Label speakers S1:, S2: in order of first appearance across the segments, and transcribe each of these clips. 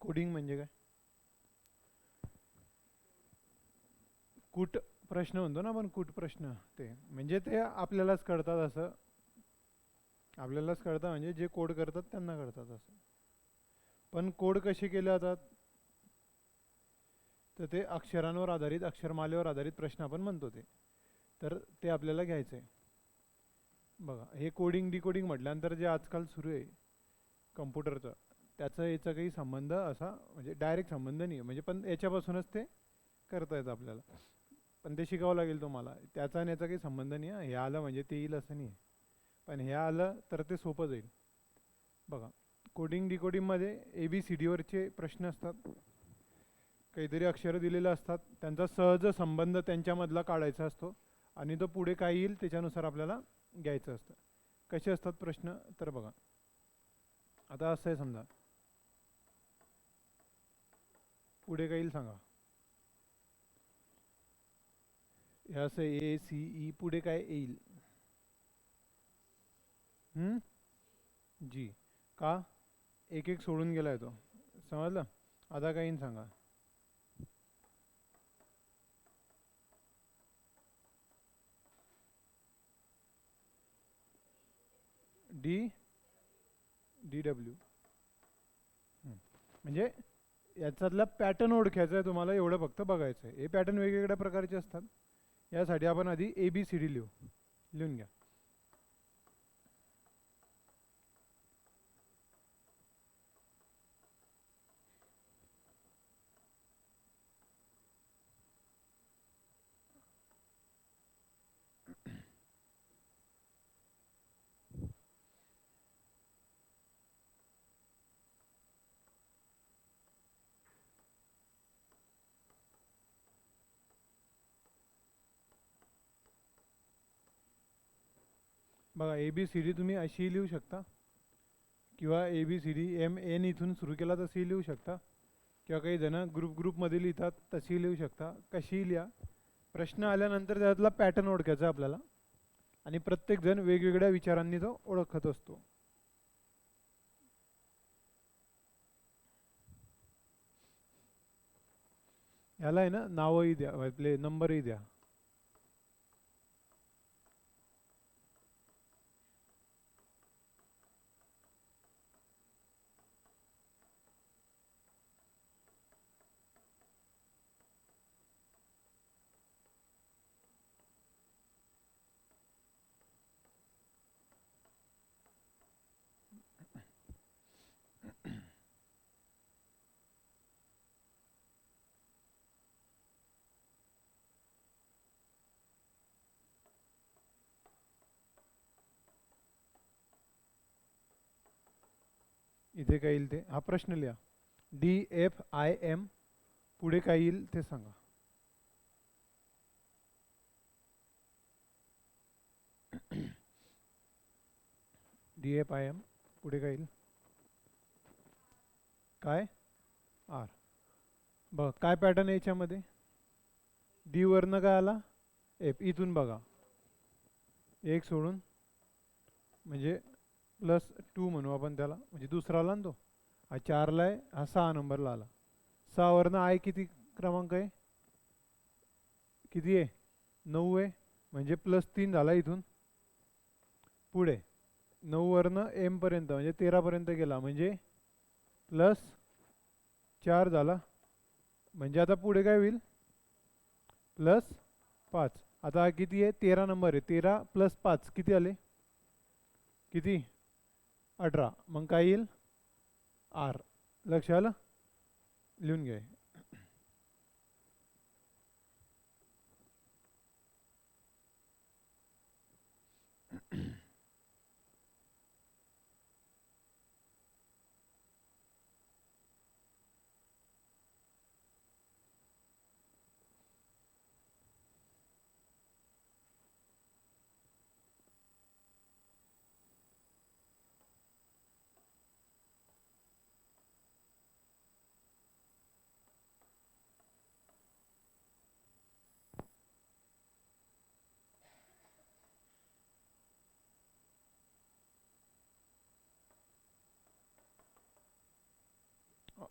S1: Coding म्हणजे काय? कूट प्रश्न म्हणतो ना आपण, कूट प्रश्न. ते म्हणजे ते आपल्यालाच कळतात असं, आपल्यालाच कळतं म्हणजे जे कोड करतात त्यांना कळतात असं. पण कोड कसे केले जातात? तर ते अक्षरांवर आधारित, अक्षरमालेवर आधारित प्रश्न आपण म्हणतो ते. तर ते आपल्याला घ्यायचं आहे. बघा, हे कोडिंग डिकोडिंग म्हटल्यानंतर जे आजकाल सुरू आहे कम्प्युटरचं, त्याचा याचा काही संबंध असा म्हणजे डायरेक्ट संबंध नाही आहे. म्हणजे पण याच्यापासूनच ते करता येतं आपल्याला. पण ते शिकावं लागेल तुम्हाला. त्याचा आणि याचा काही संबंध नाही आहे. हे आलं म्हणजे ते येईल असं नाही आहे. पण हे आलं तर ते सोपं जाईल. बघा, कोडिंग डिकोडिंगमध्ये ABCDवरचे प्रश्न असतात. काहीतरी अक्षरं दिलेलं असतात, त्यांचा सहज संबंध त्यांच्यामधला काढायचा असतो आणि तो पुढे काय येईल त्याच्यानुसार आपल्याला घ्यायचं असतं. कसे असतात प्रश्न? तर बघा, आता असं आहे समजा, पुढे काय येईल सांगा. हे असं ACE, पुढे काय येईल? जी. का? एक एक सोडून गेलाय तो, समजलं? आता काय येईल सांगा. DW. म्हणजे याच्यातला पॅटर्न ओळखायचा आहे तुम्हाला, एवढं फक्त बघायचं आहे. हे पॅटर्न वेगवेगळ्या प्रकारचे असतात. यासाठी आपण आधी ABCD लिहून घ्या. बघा, ABCD तुम्ही अशी लिहू शकता, किंवा ABCD इथून सुरू केला तशीही लिहू शकता, किंवा काही जण ग्रुपमध्ये लिहितात तशीही लिहू शकता. कशीही लिहा. प्रश्न आल्यानंतर त्यातला पॅटर्न ओळखायचा आपल्याला, आणि प्रत्येक जण वेगवेगळ्या विचारांनी तो ओळखत असतो. याला आहे ना नावही द्या, आपले नंबरही द्या. इथे काय येईल ते हा प्रश्न लिहा. DFIM, पुढे काय येईल ते सांगा. DFIM पुढे काय येईल? काय? R. बघा काय पॅटर्न आहे याच्यामध्ये. D वरनं काय आला? F. इथून बघा, एक सोडून म्हणजे +2 म्हणू आपण त्याला, म्हणजे दुसरा आला ना तो. हा 4ला आहे, हा 6 नंबरला आला. 6 वरनं I किती क्रमांक आहे? किती आहे? 9 आहे, म्हणजे +3 झाला इथून पुढे. 9 वरनं M पर्यंत म्हणजे 13 पर्यंत गेला, म्हणजे +4 झाला. म्हणजे आता पुढे काय होईल? +5. आता हा किती आहे? 13 नंबर आहे. 13 + 5 किती आले? किती? 18. मग काय येईल? R. लक्ष आलं? लिहून घ्या.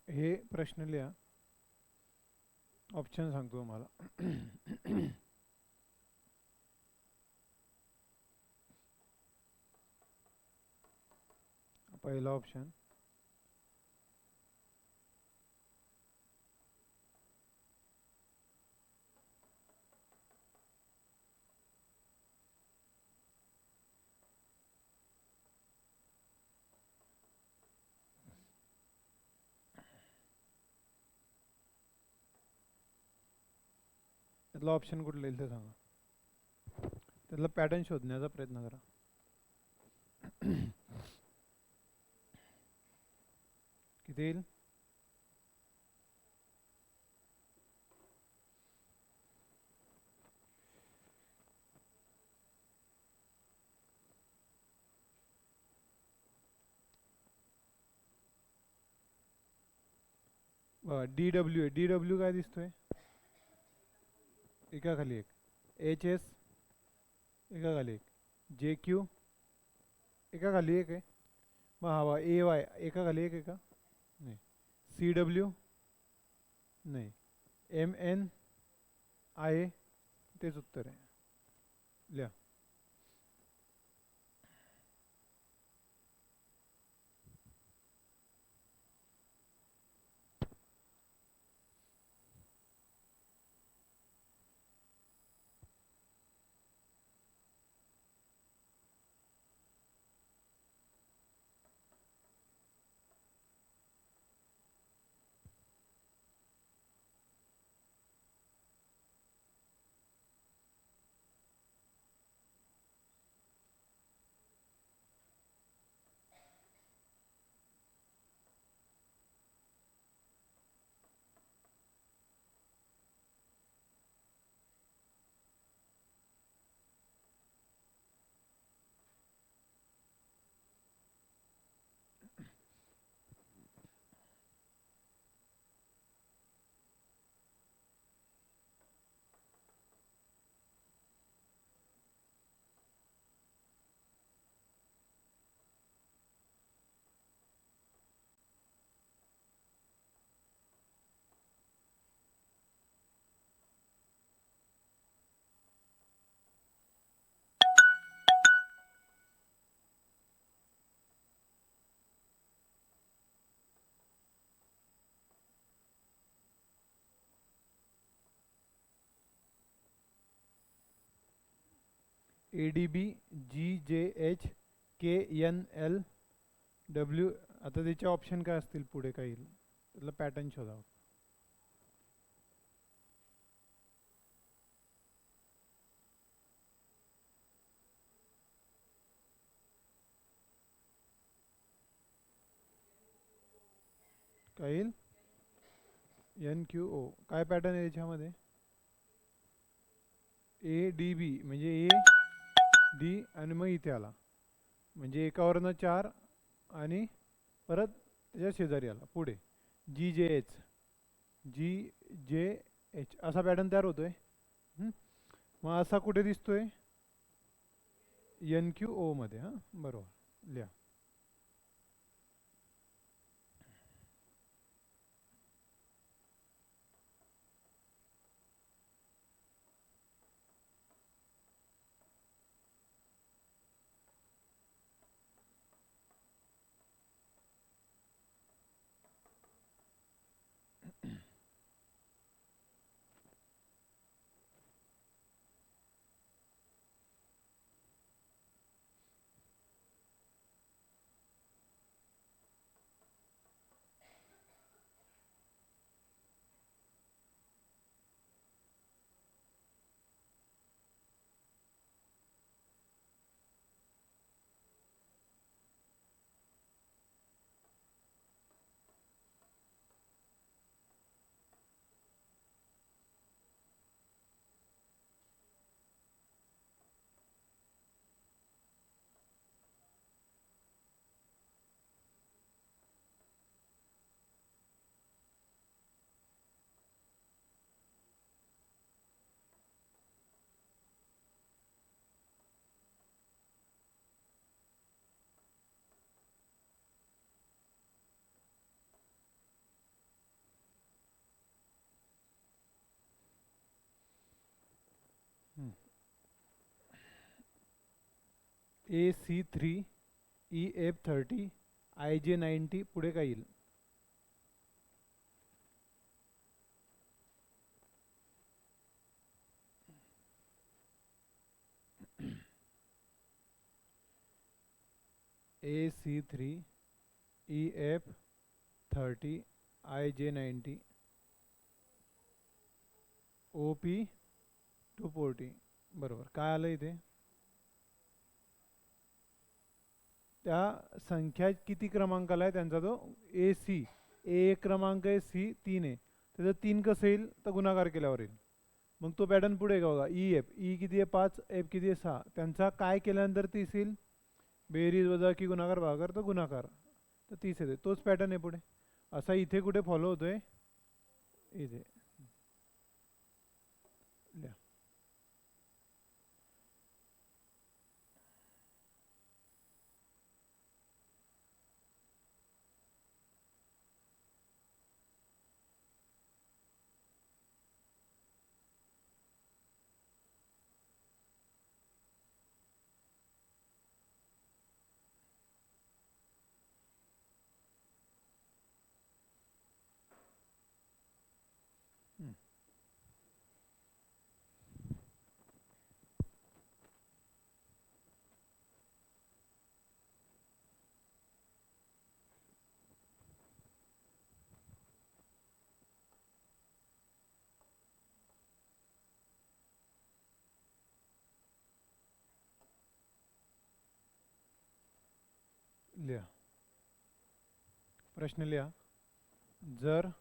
S1: हे प्रश्न लिहा. ऑप्शन सांगतो तुम्हाला. पहिला ऑप्शन त्यातला ऑप्शन कुठला येईल ते सांगा. त्यातला पॅटर्न शोधण्याचा प्रयत्न करा. किती येईल? DW आहे. DW काय दिसतोय? एका खाली एक. HS एका खाली एक. JQ एका खाली एक आहे. मग हवा AY एका खाली एक आहे का? नाही. CW नाही. MNIA तेच उत्तर आहे. लिहा. ADB GJH KNLW. आता त्याचे ऑप्शन काय असतील पुढे काय येईल? त्यातला पॅटर्न शोधा. काय येईल? NQO. काय पॅटर्न आहे याच्यामध्ये? ADB म्हणजे AD आणि मग इथे आला म्हणजे एकावरनं 4 आणि परत त्याच्या शेजारी आला पुढे GJH असा पॅटर्न तयार होतोय. मग असा कुठे दिसतोय? NQO मध्ये. हां बरोबर. लिहा. AC3 EF30 IJ90 पुढे काय येईल? AC3 EF30 IJ90 OP240. बरोबर. काय आलं इथे? त्या संख्या किती क्रमांकाला आहे त्यांचा तो AC. ए क्रमांक आहे, सी 3 आहे. त्याचं 3 कसं येईल? तर गुणाकार केल्यावर येईल. मग तो पॅटर्न पुढे का बघा. ई किती आहे? 5. एफ किती आहे? 6. त्यांचा काय केल्यानंतर 30 येईल? बेरीज वजा की गुणाकार भागाकार, तर गुणाकार, तर 30 येते. तोच पॅटर्न आहे पुढे. असा इथे कुठे फॉलो होतोय? इथे लिहा. हम्म. लिहा. प्रश्न लिहा. जर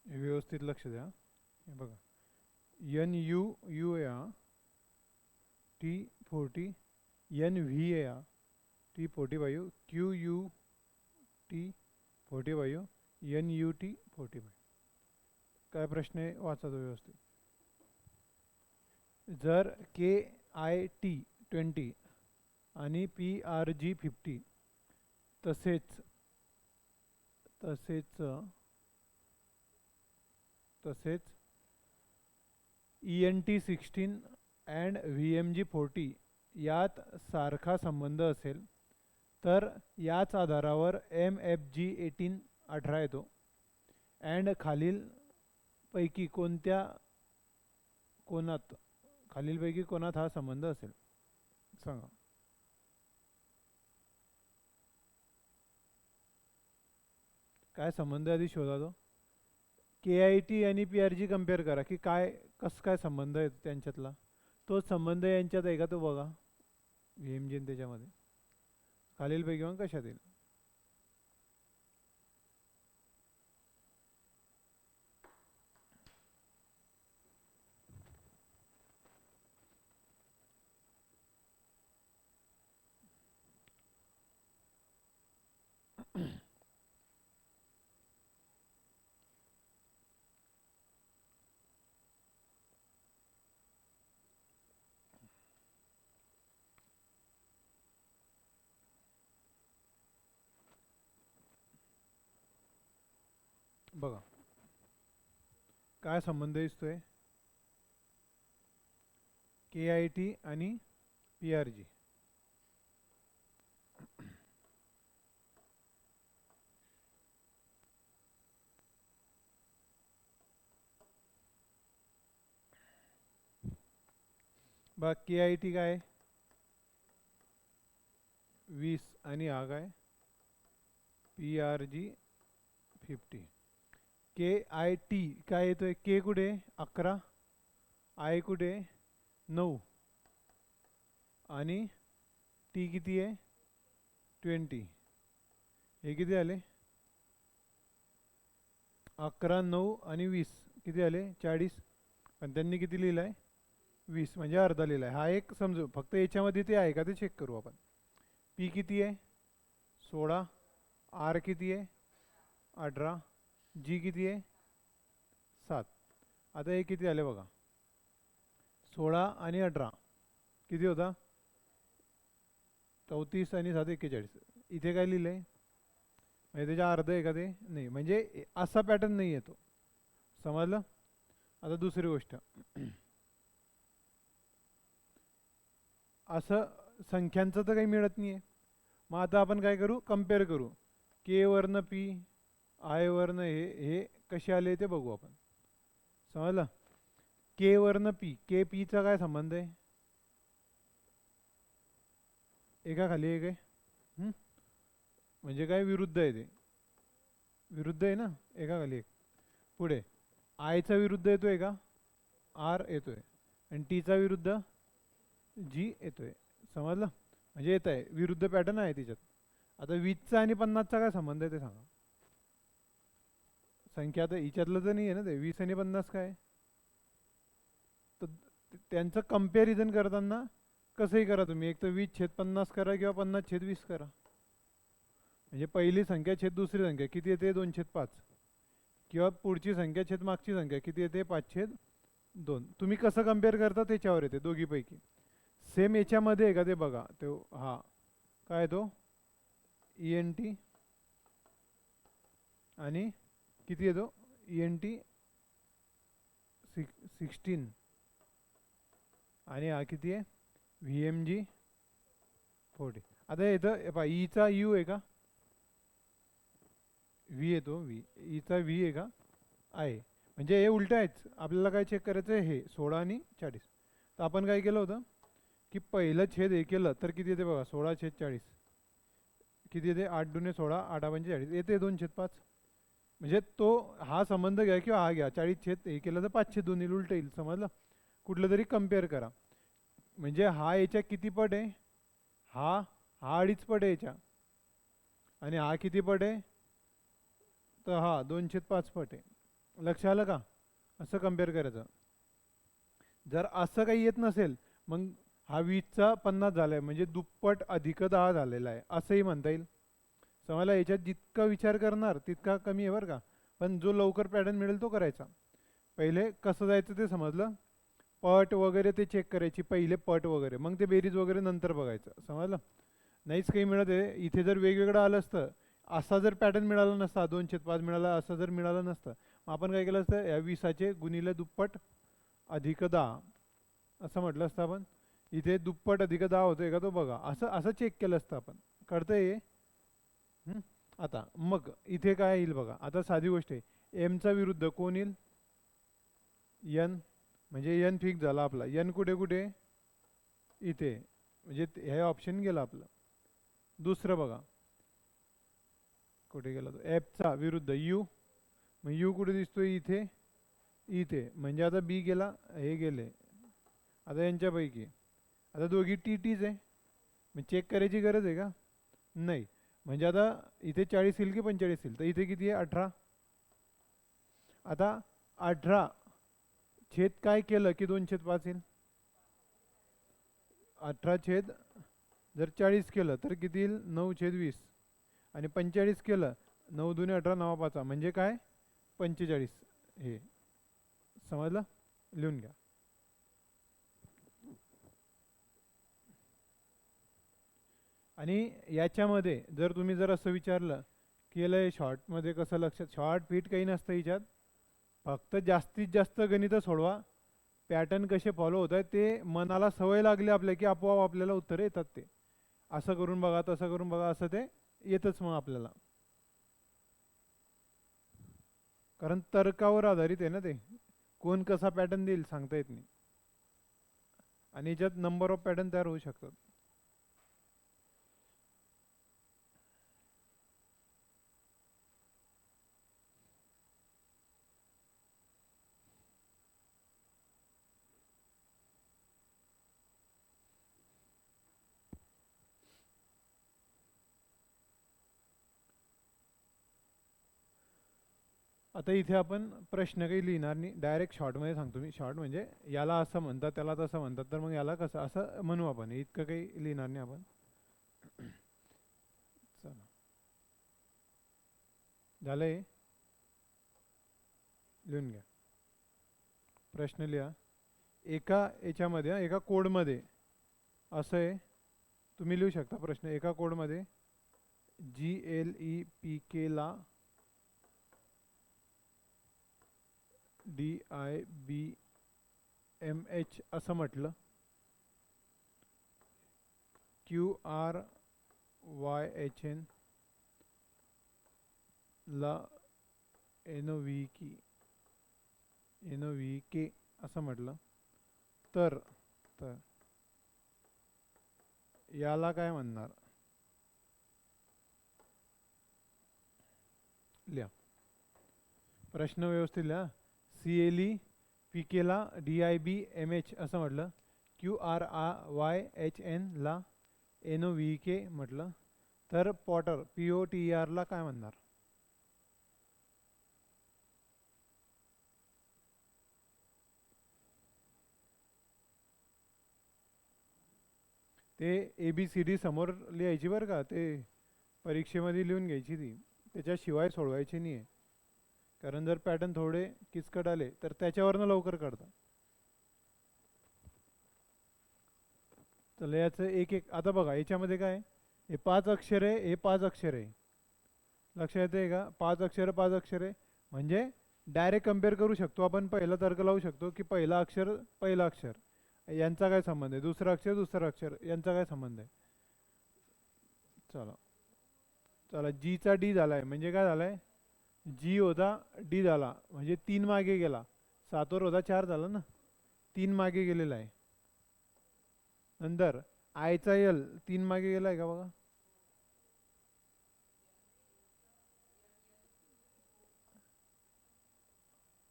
S1: व्यवस्थित लक्ष द्या. हे बघा. NU या T40 NV या T45 QU T45 NUT45. काय प्रश्न आहे वाचा तो व्यवस्थित. जर KIT20 आणि PRG50 तसेच तसेच तसेच ENT16 अँड VMG40 यात सारखा संबंध असेल तर याच आधारावर MFG18 येतो. अँड खालीलपैकी कोणात हा संबंध असेल सांगा. काय संबंध आधी शोधा तो. KIT आणि PRG कम्पेअर करा की कसं काय संबंध आहे त्यांच्यातला. तो संबंध यांच्यात आहे का तो बघा. VMG त्याच्यामध्ये खालीलपैकी मग कशात येईल. बघा काय संबंध दिसतोय, KIT आणि PRG. बघा KIT काय 20 आणि हा काय PRG 50. KIT काय येतोय, K कुठे 11, I कुठे 9 आणि T किती आहे 20. हे किती आले 11, 9 आणि 20 किती आले 40. पण त्यांनी किती लिहिलं आहे 20 म्हणजे अर्धा लिहिला आहे. हा एक समजू, फक्त याच्यामध्ये ते आहे का ते चेक करू आपण. P किती आहे 16, R किती आहे 18, G किती आहे 7. आता हे किती आले बघा 16 आणि 18 किती होता 34 आणि 7 41. इथे काय लिहिलं आहे म्हणजे त्याच्या अर्ध आहे का ते नाही, म्हणजे असा पॅटर्न नाही येतो. समजलं. आता दुसरी गोष्ट, असं संख्यांचं तर काही मिळत नाही आहे. मग आता आपण काय करू, कम्पेअर करू. K वरनं P, I वरनं हे कसे आले ते बघू आपण. समजलं. K वरनं P, K P चा काय संबंध आहे, एका खाली एक आहे. म्हणजे काय विरुद्ध आहे, ते विरुद्ध आहे ना, एका खाली एक. पुढे I चा विरुद्ध येतोय का R येतोय, आणि T चा विरुद्ध G येतोय. समजलं. म्हणजे येत आहे विरुद्ध पॅटर्न आहे त्याच्यात. आता 20चा आणि 50चा काय संबंध आहे ते सांगा. संख्या तर हिच्यातलं तर नाही आहे ना ते, 20 आणि 50 काय. तर त्यांचं कंपॅरिझन करताना कसंही करा तुम्ही, एक तर 20/50 करा किंवा 50/20 करा. म्हणजे पहिली संख्या छेद दुसरी संख्या किती येते 2/5, किंवा पुढची संख्या छेद मागची संख्या किती येते 5/2. तुम्ही कसं कम्पेअर करता त्याच्यावर येते दोघीपैकी. सेम याच्यामध्ये आहे का ते बघा. तो हा काय तो ENT आणि किती येतो ENT 16 आणि हा किती आहे VMG 40. आता येतं पहा ईचा U आहे का V येतो, ईचा V आहे का आहे. म्हणजे हे उलट आहेच. आपल्याला काय चेक करायचं आहे हे 16 आणि 40. तर आपण काय केलं होतं की पहिलं छेद हे केलं तर किती येते बघा 16/40 किती येते 8×2 16 8×5 येते 2/5. म्हणजे तो हा संबंध घ्या किंवा हा घ्या 40 हे केलं तर 5/2 येईल, उलट येईल. समजलं. कुठलं तरी कम्पेअर करा. म्हणजे हा याच्या किती पट आहे, हा 2.5 पट आहे याच्या, आणि हा किती पट आहे तर हा 2/5 पट आहे. लक्ष आलं का. असं कम्पेअर करायचं. जर असं काही येत नसेल मग हा 20चा 50 झाला आहे, म्हणजे दुप्पट अधिक 10 झालेला आहे असंही म्हणता येईल. समजला. याच्यात जितका विचार करणार तितका कमी आहे बरं का. पण जो लवकर पॅटर्न मिळेल तो करायचा. पहिले कसं जायचं ते समजलं. पट वगैरे ते चेक करायची पहिले, पट वगैरे, मग ते बेरीज वगैरे नंतर बघायचं. समजलं. नाहीच काही मिळत आहे. इथे जर वेगवेगळं आलं असतं, असा जर पॅटर्न मिळाला नसता 2/5 मिळाला, असं जर मिळालं नसतं, मग आपण काय केलं असतं या 20चे गुणिले दुप्पट अधिक 10 असं म्हटलं असतं आपण. इथे दुप्पट अधिक 10 होतोय का तो बघा, असं असं चेक केलं असतं आपण. कळतंय. आता मग इथे काय येईल बघा. आता साधी गोष्ट आहे, एमचा विरुद्ध कोण येईल N. म्हणजे N फिक्स झाला आपला. N कुठे कुठे इथे, म्हणजे हे ऑप्शन गेलं आपलं. दुसरं बघा कुठे गेला तो, Fचा विरुद्ध U. मग U कुठे दिसतोय इथे इथे, म्हणजे आता B गेला, हे गेले. आता यांच्यापैकी आता दोघी TTच आहे, मग चेक करायची गरज आहे का नाही. म्हणजे आता इथे 40 येईल की 45 येईल, तर इथे किती आहे 18. आता 18 छेद काय केलं की 2/5 येईल. 18 छेद जर 40 केलं तर किती येईल 9/20, आणि 45 केलं 9×2 18 9×5 म्हणजे काय 45. हे समजलं. लिहून घ्या. आणि याच्यामध्ये जर तुम्ही जर असं विचारलं केलंय शॉर्टमध्ये कसं लक्षात, शॉर्ट फिट काही नसतं हिच्यात, फक्त जास्तीत जास्त गणित सोडवा, पॅटर्न कसे फॉलो होत आहेत ते मनाला सवय लागली आपल्या की आपोआप आपल्याला उत्तरे येतात. ते असं करून बघा, तसं करून बघा, असं ते येतच मग आपल्याला, कारण तर्कावर आधारित आहे ना ते, कोण कसा पॅटर्न देईल सांगता येत नाही, आणि याच्यात नंबर ऑफ पॅटर्न तयार होऊ शकतात. आता इथे आपण प्रश्न काही लिहिणार नाही, डायरेक्ट शॉर्टमध्ये सांगतो मी. शॉर्ट म्हणजे याला असं म्हणतात, त्याला तसं म्हणतात, तर मग याला कसं असं म्हणू आपण, इतकं काही लिहिणार नाही आपण. चला, झालंय, लिहून घ्या. प्रश्न लिहा. एका याच्यामध्ये, एका कोडमध्ये असं आहे, तुम्ही लिहू शकता प्रश्न. एका कोडमध्ये GLEPK ला DIBMH असं म्हटलं, QRYHN ला NOVK असं म्हटलं, तर याला काय म्हणणार? लिहा प्रश्न व्यवस्थित लिहा. CLEPK ला DIBMH असं म्हटलं, QRYHN ला NOVK म्हटलं, तर पॉटर POTER ला काय म्हणणार? ते ABCD समोर लिहायची बरं का, ते परीक्षेमध्ये लिहून घ्यायची ती, त्याच्याशिवाय सोडवायची नाही आहे. कारण जर पॅटर्न थोडे किचकट आले तर त्याच्यावरनं लवकर काढता. तर याचं एक एक, आता बघा याच्यामध्ये काय, हे 5 अक्षर आहे, हे 5 अक्षर आहे, लक्षात येते का? 5 अक्षर 5 अक्षर आहे, म्हणजे डायरेक्ट कम्पेअर करू शकतो आपण. पहिला तर्क लावू शकतो की पहिला अक्षर पहिला अक्षर यांचा काय संबंध आहे, दुसरा अक्षर दुसरा अक्षर यांचा काय संबंध आहे. चला चला, Gचा D झालाय म्हणजे काय झालाय, G होता D झाला, म्हणजे 3 मागे गेला. 7 वर होता 4 झाला ना, 3 मागे गेलेला आहे. नंतर आयचा L 3 मागे गेलाय का बघा,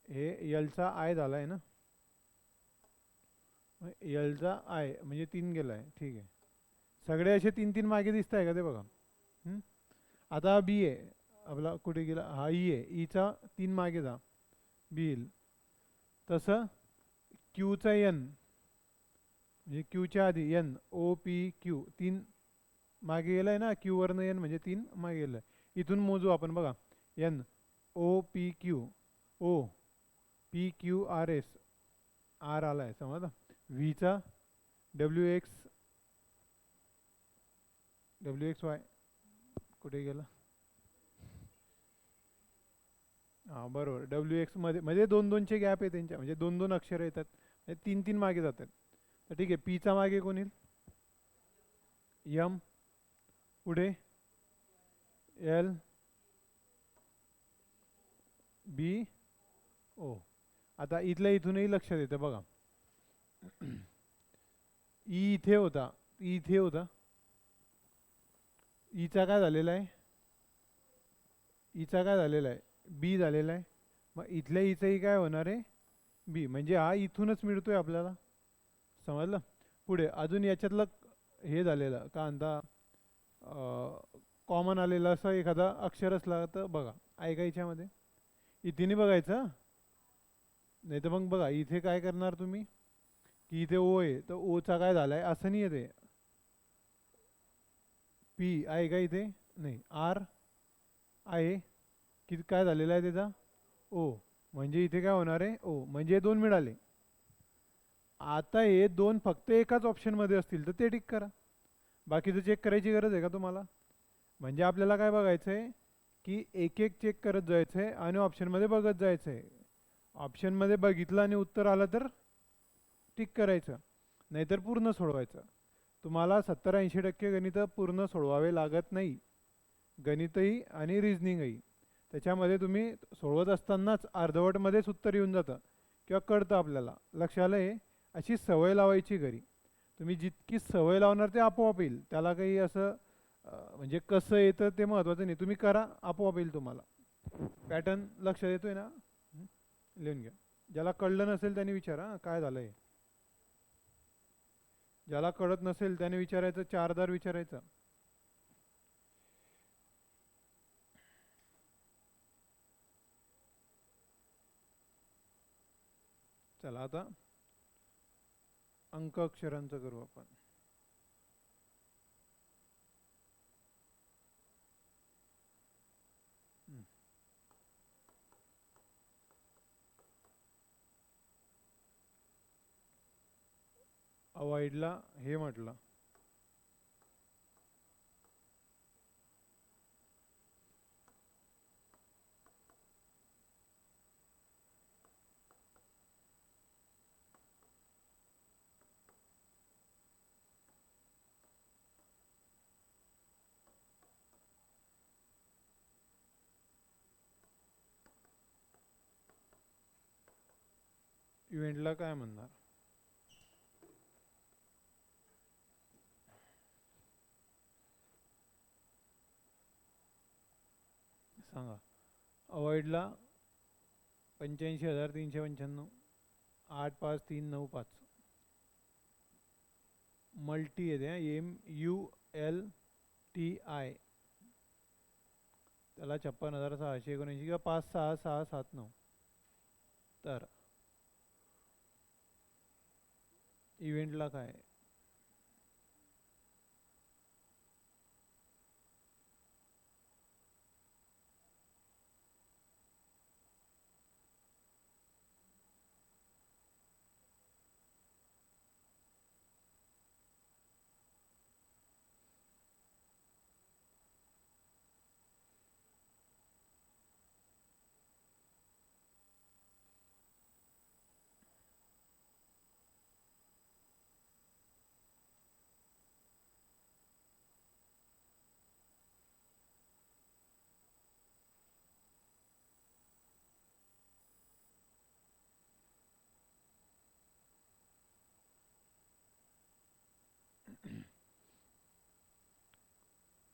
S1: हे Lचा I झालाय ना, Lचा I म्हणजे 3 गेलाय. ठीक आहे, सगळे असे 3 3 मागे दिसत आहे का ते बघा. आता B आहे आपला, कुठे गेला हा E आहे, Eचा 3 मागे जा, B येईल. तसं Qचा N म्हणजे Qच्या आधी NOPQ 3 मागे गेलाय ना, Q वरनं N म्हणजे 3 मागे गेलाय. इथून मोजू आपण बघा, NOPQ OPQRS R आलाय समजा. Vचा WXY कुठे गेला, हां बरोबर, WX मध्ये म्हणजे 2-2चे गॅप आहे त्यांच्या, म्हणजे 2-2 अक्षर येतात, 3-3 मागे जातात. तर ठीक आहे, Pचा मागे कोण येईल, M, पुढे L B O. आता इथल्या इथूनही लक्षात येतं बघा, E इथे होता, E इथे होता, Eचा काय झालेला आहे, Eचा काय झालेला आहे, B झालेला आहे. मग इथल्या Eचाही काय होणार आहे, B, म्हणजे हा इथूनच मिळतोय आपल्याला, समजलं. पुढे अजून याच्यातलं हे झालेलं का म्हणता, कॉमन आलेलं असं एखादा अक्षर असला तर बघा, ऐका याच्यामध्ये इथे नाही बघायचं, नाही तर मग बघा इथे काय करणार तुम्ही, की इथे O आहे तर ओचा काय झालाय असं नाही येते, P आहे का इथे, नाही R आहे, की काय झालेला आहे त्याचा O, म्हणजे इथे काय होणार आहे O, म्हणजे 2 मिळाले. आता हे 2 फक्त एकाच ऑप्शनमध्ये असतील तर ते टिक करा, बाकीचं चेक करायची गरज आहे का तुम्हाला. म्हणजे आपल्याला काय बघायचं आहे की एक एक चेक करत जायचं आहे आणि ऑप्शनमध्ये बघत जायचं आहे. ऑप्शनमध्ये बघितलं आणि उत्तर आलं तर टिक करायचं, नाहीतर पूर्ण सोडवायचं. तुम्हाला 70-80% गणितं पूर्ण सोडवावे लागत नाही, गणितही आणि रिझनिंगही. त्याच्यामध्ये तुम्ही सोडवत असतानाच अर्धवटमध्येच उत्तर येऊन जातं किंवा कळतं आपल्याला. लक्ष आलं आहे? अशी सवय लावायची घरी. तुम्ही जितकी सवय लावणार ते आपोआप येईल. त्याला काही असं म्हणजे कसं येतं ते महत्त्वाचं नाही, तुम्ही करा आपोआप येईल तुम्हाला. पॅटर्न लक्षात येतोय ना? लिहून घ्या. ज्याला कळलं नसेल त्याने विचारा काय झालंय. ज्याला कळत नसेल त्याने विचारायचं, 4दार विचारायचं. चला आता अंक अक्षरांचं करू आपण. अवॉइडला हे म्हटलं. इव्हेंटला काय म्हणणार? सांगा. अवॉइडला 85,395, 85395. मल्टी येते, MULTI. त्याला 56,679 किंवा 56679. तर इव्हेंटला काय?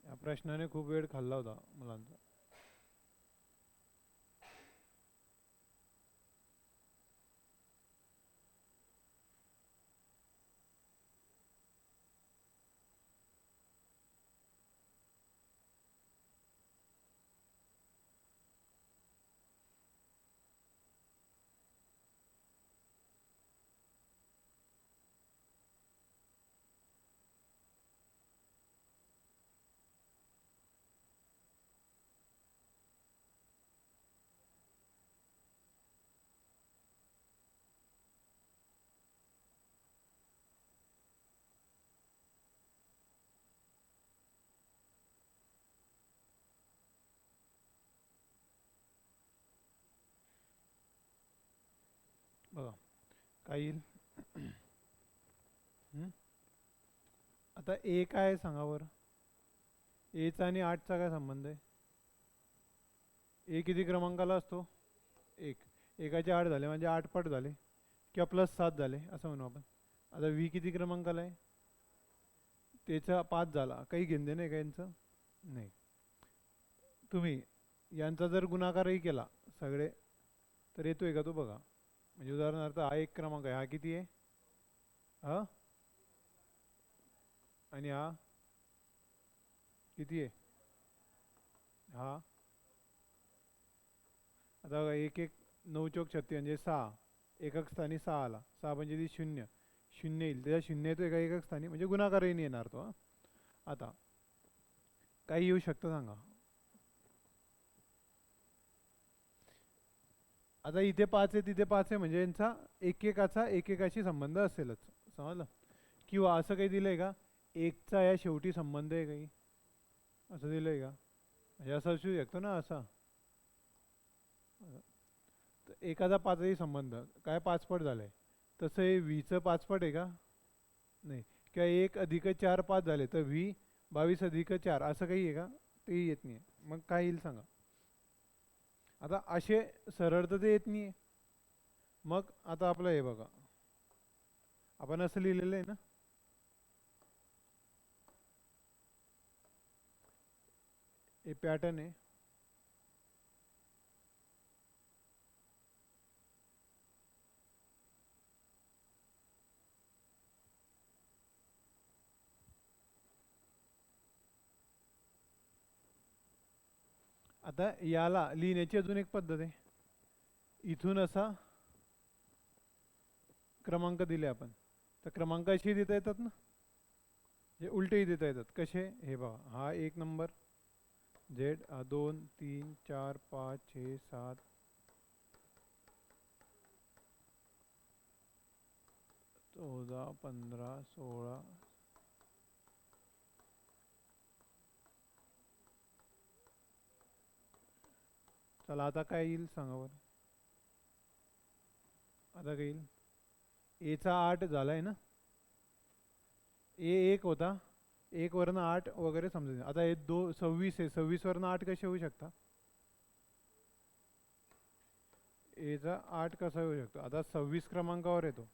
S1: या प्रश्नाने खूप वेळ खाल्ला होता मुलांचा. बघा काय येईल. आता ए काय आहे सांगा बरं. एचा आणि 8चा काय संबंध आहे? ए किती क्रमांकाला असतो? 1. एकाचे 8 झाले म्हणजे 8 पट झाले किंवा +7 झाले असं म्हणू आपण. आता व्ही किती क्रमांकाला आहे? त्याचा 5 झाला. काही घेणं नाही का यांचं? नाही. तुम्ही यांचा जर गुणाकारही केला सगळे तर येतोय का तो बघा. म्हणजे उदाहरणार्थ हा 1 क्रमांक आहे, हा किती आहे? हा आणि हा किती आहे? हा आता 1 1 9 चौक 36 म्हणजे 6. एकक स्थानी 6 आला. 6 म्हणजे ती 0. 0 येईल, त्याच्या 0 येतो एका एकक स्थानी, म्हणजे गुणाकारही नाही येणार तो. आता काही येऊ शकतं सांगा. आता इथे 5 आहे तिथे 5 आहे म्हणजे यांचा एकेकाचा एकेकाशी संबंध असेलच. समजलं? किंवा असं काही दिलंय का? एकचा या शेवटी संबंध आहे काही? असं दिलंय का? म्हणजे असा असू शकतो ना असा. तर एखादा पाचही संबंध काय पाचपट झालाय, तसं हे व्हीचं पाचपट आहे का? नाही. किंवा 1 + 4 5 झाले तर व्ही 22 + 4 असं काही आहे का? तेही येत नाही. मग काय येईल सांगा. आता असे सरळ तर ते येत नाही. मग आता आपलं हे बघा, आपण असं लिहिलेलं आहे ना, हे पॅटर्न आहे. आता याला लिहिण्याची अजून एक पद्धत आहे. इथून असा क्रमांक दिले आपण, तर क्रमांक अशी देता येतात ना, जे उलटेही देता येतात. कसे? हे बघा, हा 1 नंबर, झेड, हा 2 3 4 5 6 7 14 15 16. चला आता काय येईल सांगा बरं. आता काय येईल? एचा 8 झालाय ना, ए 1 होता, 1 वरनं 8 वगैरे समजा. आता हे 26 आहे, 26 वरनं 8 कसे होऊ शकता? एचा 8 कसा येऊ शकतो? आता 26 क्रमांकावर येतो,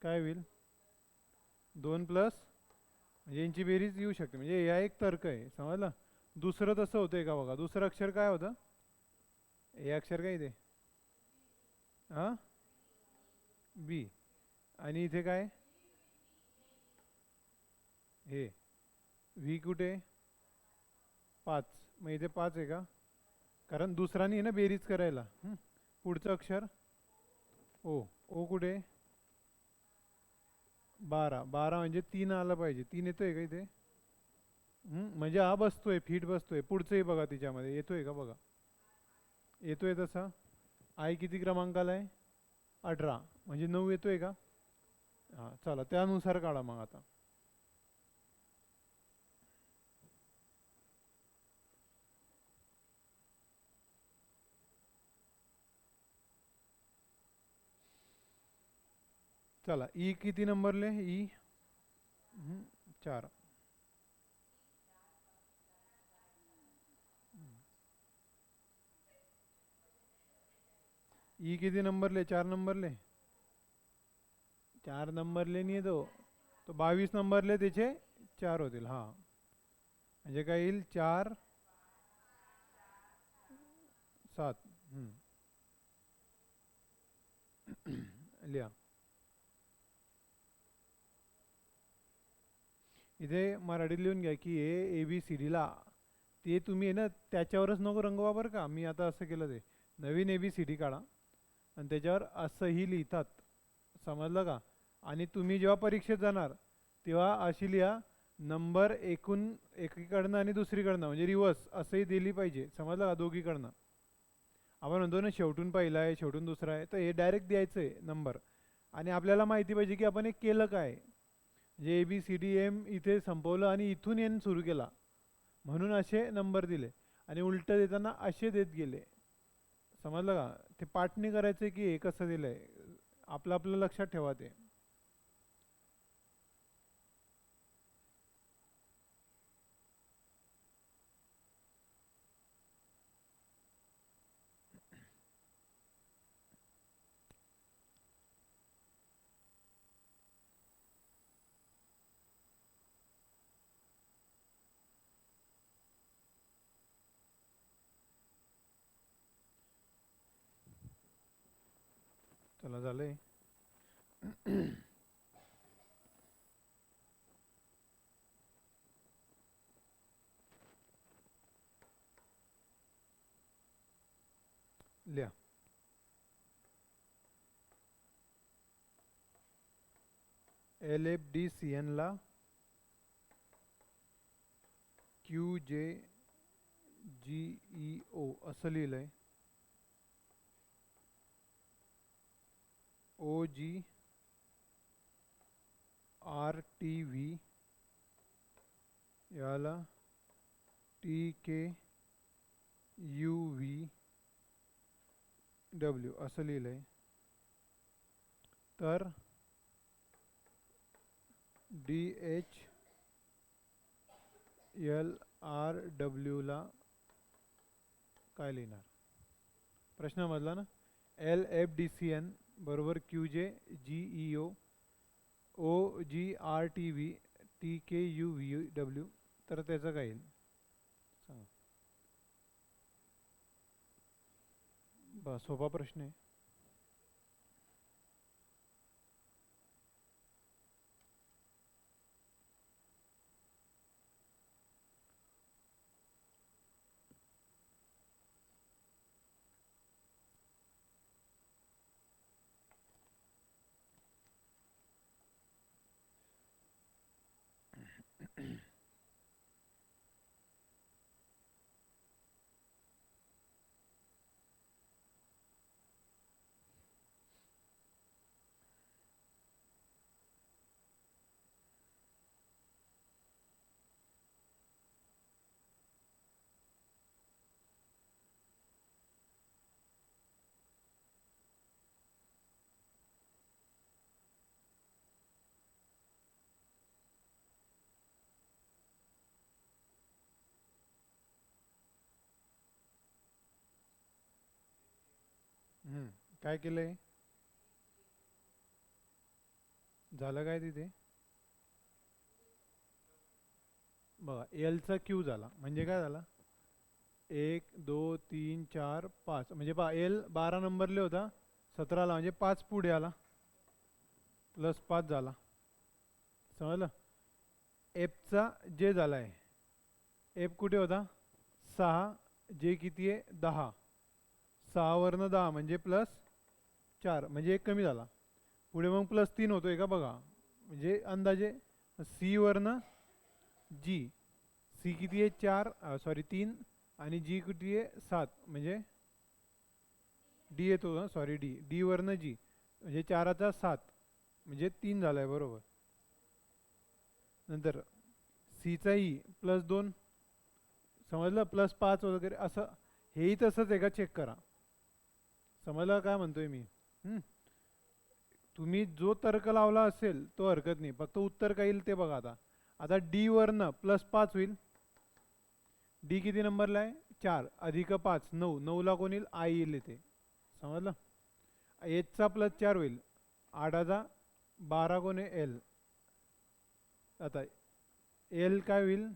S1: काय होईल? 2 प्लस, म्हणजे यांची बेरीज येऊ शकते. म्हणजे या एक तर्क आहे, समजलं. दुसरं तसं होतंय का बघा. दुसरं अक्षर काय होतं? हे अक्षर काय ते? हां, बी. आणि इथे काय? हे व्ही कुठे? 5. मग इथे 5 आहे का? कारण दुसरा नाही आहे ना बेरीज करायला. पुढचं अक्षर ओ. ओ कुठे? 12. 12 म्हणजे 3 आलं पाहिजे. 3 येतोय का इथे? म्हणजे हा बसतोय, फिट बसतोय. पुढचंही बघा, तिच्यामध्ये येतोय का बघा. येतोय तसा. आय किती क्रमांकाला आहे? 18. म्हणजे 9 येतोय का? हां, चला त्यानुसार काढा मग आता. चला ई किती नंबरले? ई 4. ई किती नंबरले? 4 नंबरले. 4 नंबरले नाही तो 22 नंबरले त्याचे 4 होतील. हा, म्हणजे काय येईल? 4 7. लिहा. इथे मराठीत लिहून घ्या की ए बी सी डीला, ते तुम्ही आहे ना त्याच्यावरच नको रंगवा बरं का. मी आता असं केलं, ते नवीन ए बी सी डी काढा आणि त्याच्यावर असंही लिहितात, समजलं का. आणि तुम्ही जेव्हा परीक्षेत जाणार तेव्हा अशी लिहा, नंबर एकूण एकीकडनं आणि दुसरीकडनं, म्हणजे रिवर्स असंही दिली पाहिजे, समजलं का, दोघीकडनं. आपण म्हणतो ना शेवटून पहिला आहे, शेवटून दुसरा आहे, तर हे डायरेक्ट द्यायचं आहे नंबर. आणि आपल्याला माहिती पाहिजे की आपण हे केलं काय. जे A B C D M इथे संपवलं आणि इथून एन सुरू केला, म्हणून असे नंबर दिले. आणि उलट देताना असे देत गेले, समजलं का. ते पाठ नाही करायचं की हे कसं दिलंय, आपलं आपलं लक्षात ठेवा ते. चला झालंय. लिहा. LFDCN ला QJGEO असं लिहिलंय. OGRTV याला TKUVW असं लिहिलं आहे. तर DHLRW काय लिहिणार? प्रश्न मधला ना, LFDCN बरोबर QJGEO OGRTV TKUVW, तर त्याचं काय येईल सांगा. बस सोपा प्रश्न आहे. काय केलंय? झालं काय तिथे? बघा, एलचा क्यू झाला म्हणजे काय झाला? 1 2 3 4 5, म्हणजे पहा एल 12 नंबरले होता, 17ला म्हणजे 5 पुढे आला, +5 झाला. समजलं? एफचा जे झाला आहे, एफ कुठे होता? 6, जे किती आहे? 10. 6 वरनं 10 म्हणजे +4, म्हणजे एक कमी झाला. पुढे मग +3 होतोय का बघा, म्हणजे अंदाजे सी वरनं जी. सी किती आहे? 4, सॉरी 3, आणि जी किती आहे? 7, म्हणजे डी येतो ना, सॉरी डी. डी वरनं जी म्हणजे 4चा 7, म्हणजे 3 झालाय बरोबर. नंतर सीचा ई +2, समजलं? +5 वगैरे असं. हेही तसंच आहे का चेक करा. समजलं काय म्हणतोय मी? तुम्ही जो तर्क लावला असेल तो हरकत नाही, फक्त उत्तर काय येईल ते बघा. आता आता डी वरनं +5 होईल. डी किती नंबरला आहे? 4 अधिक 5 9, 9ला कोण येईल? आय येईल इथे. समजलं? एचचा +4 होईल. 8चा 12 कोण आहे? एल. आता एल काय होईल?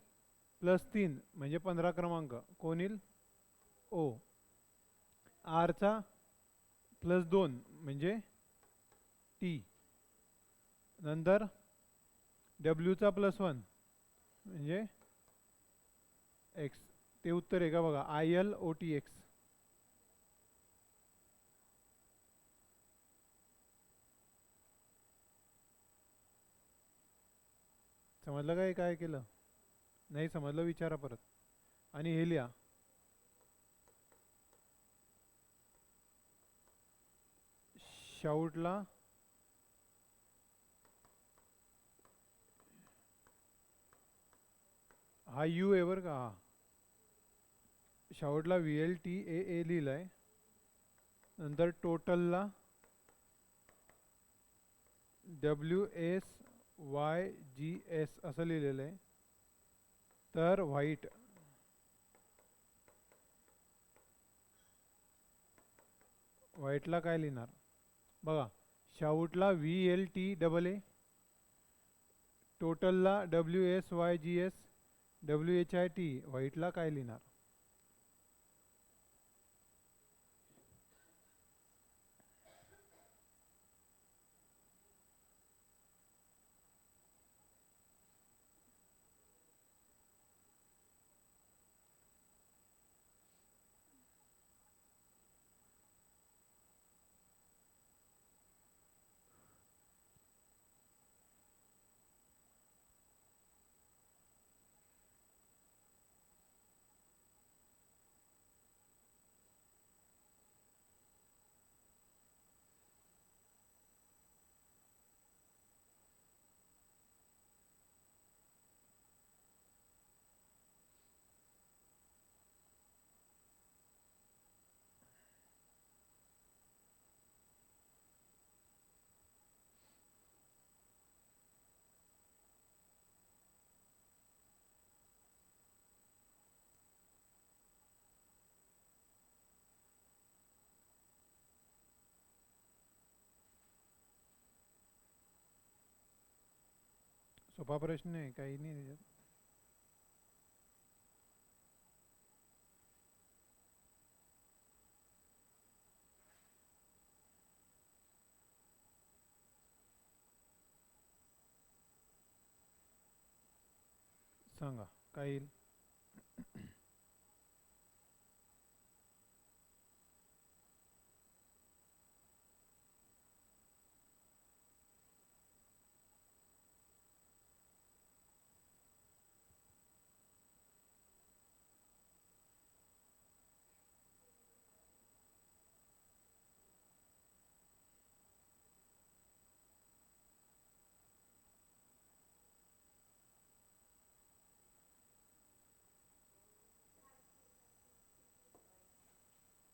S1: +3 म्हणजे 15 क्रमांक कोण येईल? ओ. आरचा +2 म्हणजे टी. नंतर डब्ल्यूचा +1 म्हणजे एक्स. ते उत्तर आहे का बघा, ILOTX. समजलं काय काय केलं? नाही समजलं विचारा परत. आणि हे लिहा, शाऊटला हा यू आहे बरं का. हा शाऊटला VLTAA लिहिलाय. नंतर टोटलला WSYGS असं लिहिलेलं आहे. तर व्हाईट व्हाईटला काय लिहिणार बघा. शाऊटला VLTAA, टोटलला WSYGS, WHIT. व्हाईटला काय लिहिणार? सोपा प्रश्न आहे, काही नाही त्याच्यात. सांगा काय येईल.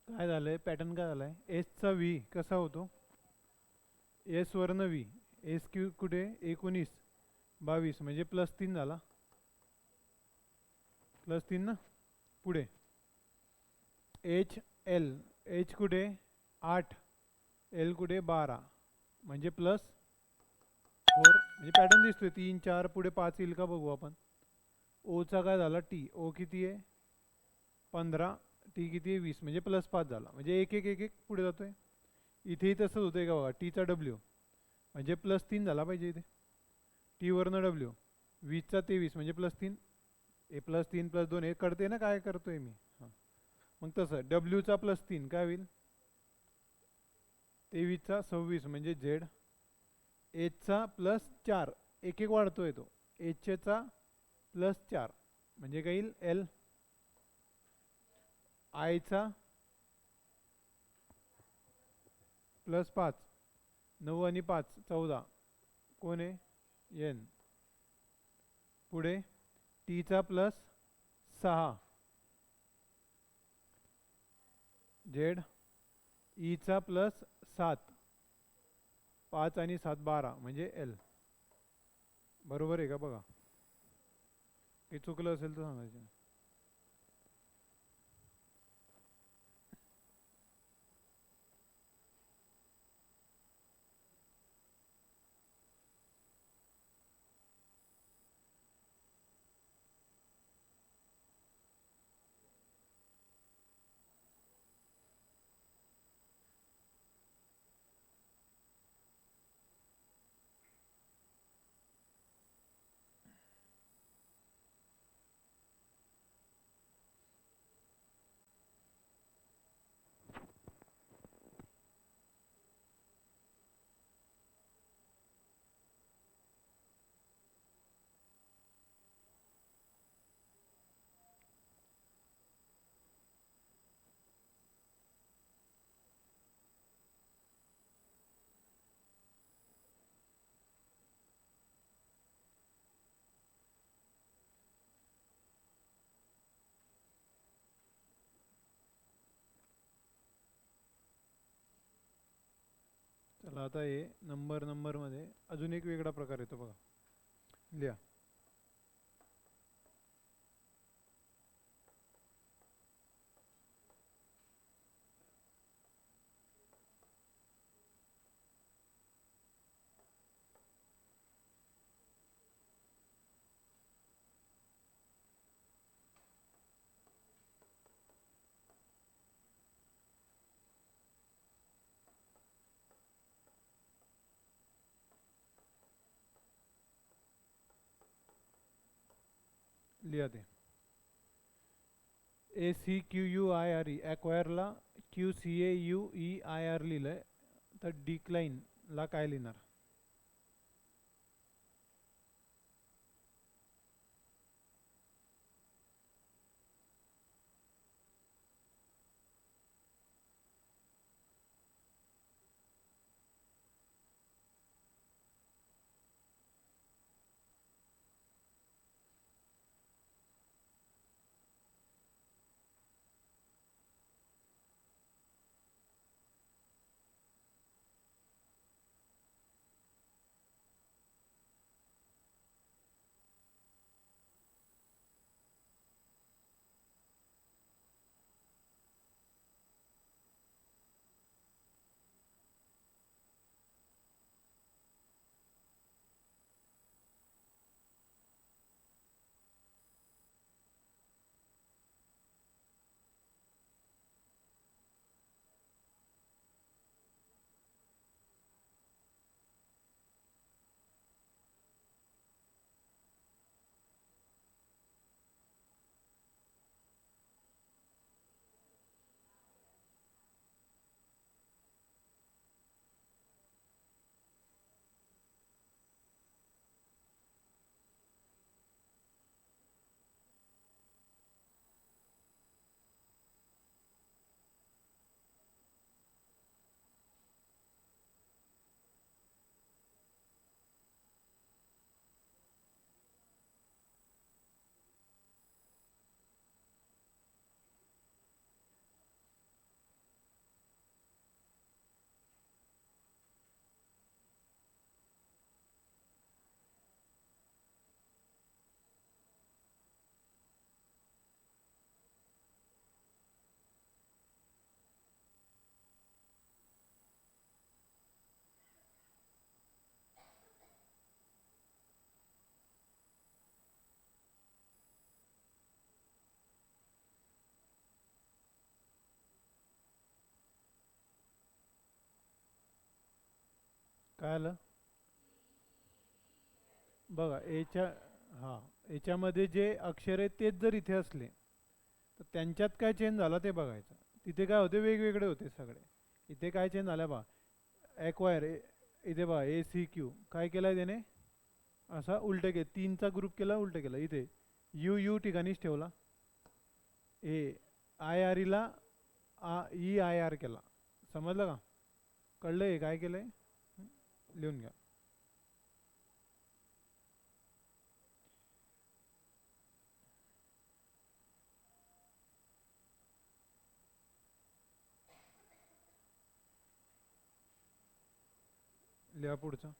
S1: काय झालंय, पॅटर्न काय झालाय, एसचा व्ही कसा होतो, एस वरनं व्ही, एस क्यू कुठे 19 22 म्हणजे +3 झाला, +3 ना. पुढे एच एल, एच कुठे 8, एल कुठे 12 म्हणजे +4, म्हणजे पॅटर्न दिसतोय 3 4 पुढे 5 येईल का बघू आपण. ओचा काय झाला टी, ओ किती आहे 15, टी किती आहे 20 म्हणजे +5 झाला, म्हणजे एक एक एक एक पुढे जातोय. इथेही तसंच होतंय का बघा, टीचा डब्ल्यू म्हणजे +3 झाला पाहिजे इथे, टी वरनं डब्ल्यू, 20चा 23 म्हणजे +3, ए +3 +2 हे कळते ना काय करतोय मी. हां, मग तसं डब्ल्यूचा +3 काय होईल, 23चा 26 म्हणजे झेड, एचचा +4 एक एक वाढतोय तो, एचचा +4 म्हणजे काय येईल एल, आयचा +5, 9 आणि 5 14 कोण आहे एन, पुढे टीचा +6 झेड, ईचा +7, 5 आणि 7 12 म्हणजे एल. बरोबर आहे का बघा, हे चुकलं असेल तर सांगायचं. चला आता हे नंबरमध्ये अजून एक वेगळा प्रकार येतो बघा, लिहा. लिहा ते, ACQUIRE ॲक्वायरला QCAUEIR लिहिलंय, तर डिक्लाइनला काय लिहिणार. काय आलं? बघा याच्या, हा, याच्यामध्ये जे अक्षर आहेत तेच जर इथे असले तर त्यांच्यात काय चेंज झाला ते बघायचं. तिथे काय होते, वेगवेगळे होते सगळे. इथे काय चेंज झाला बा, एक्वायर, इथे बा ए सी क्यू काय केलंय त्याने, असा उलट के तीनचा ग्रुप केला, उलट केला. इथे यू यू ठिकाणीच ठेवला, ए आय आर ईला ई आय आर केला. समजलं का? कळलं हे काय केलंय? लिहून घ्या. लिहा पुढचं.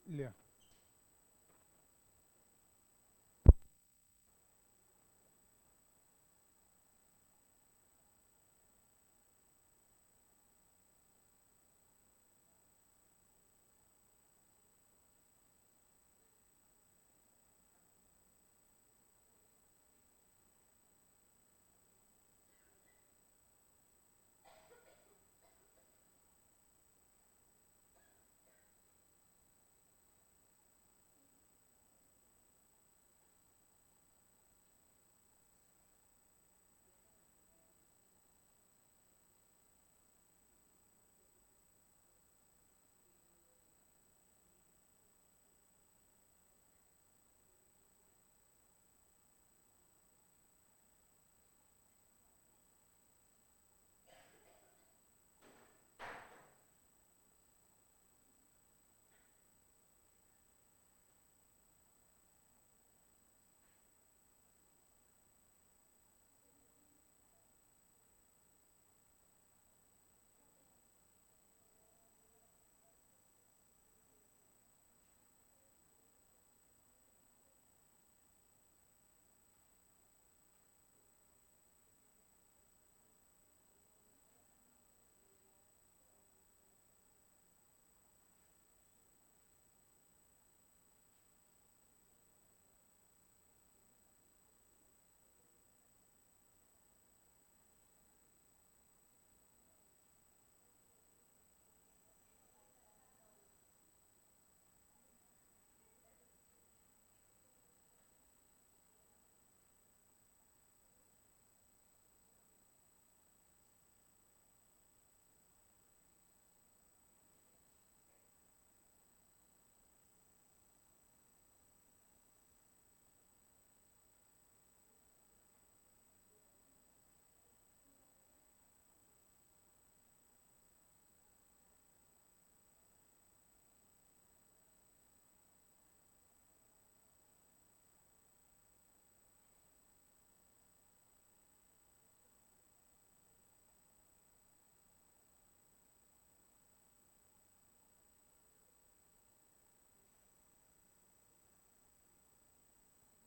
S1: लिहा.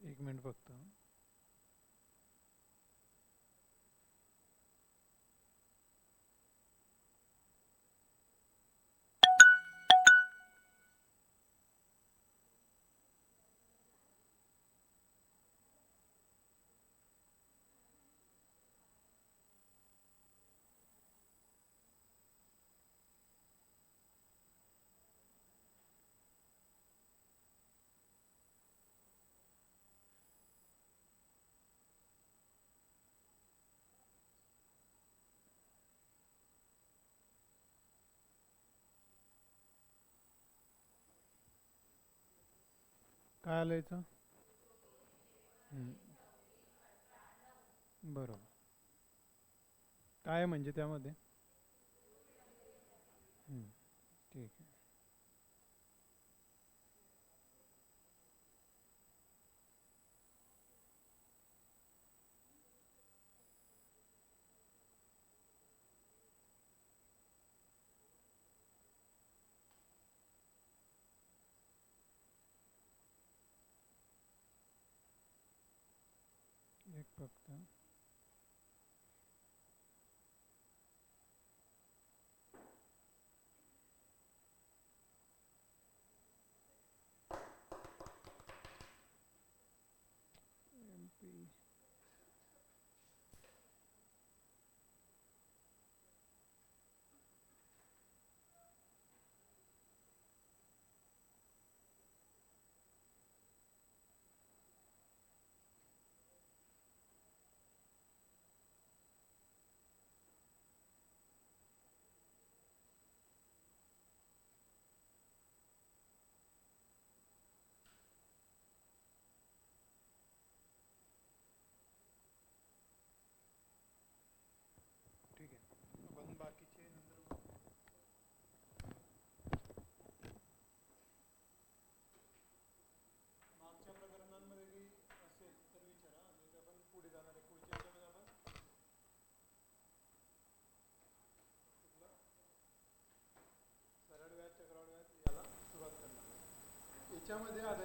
S1: एक मिनिट फक्त. काय आलं याचं? बरोबर. काय आहे म्हणजे त्यामध्ये? हम्म, ठीक आहे. एक फक्त MP. ठीक आहे, आपण बाकीचे नंतर बघू. मागच्या प्रकरणांमध्ये काही असेल तर विचारा, म्हणजे आपण पुढे जाणार आहे. पुढच्या याच्यामध्ये आपण कुठलं सरळ व्याज, चक्रवाढ व्याज याला सुरुवात करणार. याच्यामध्ये आधारित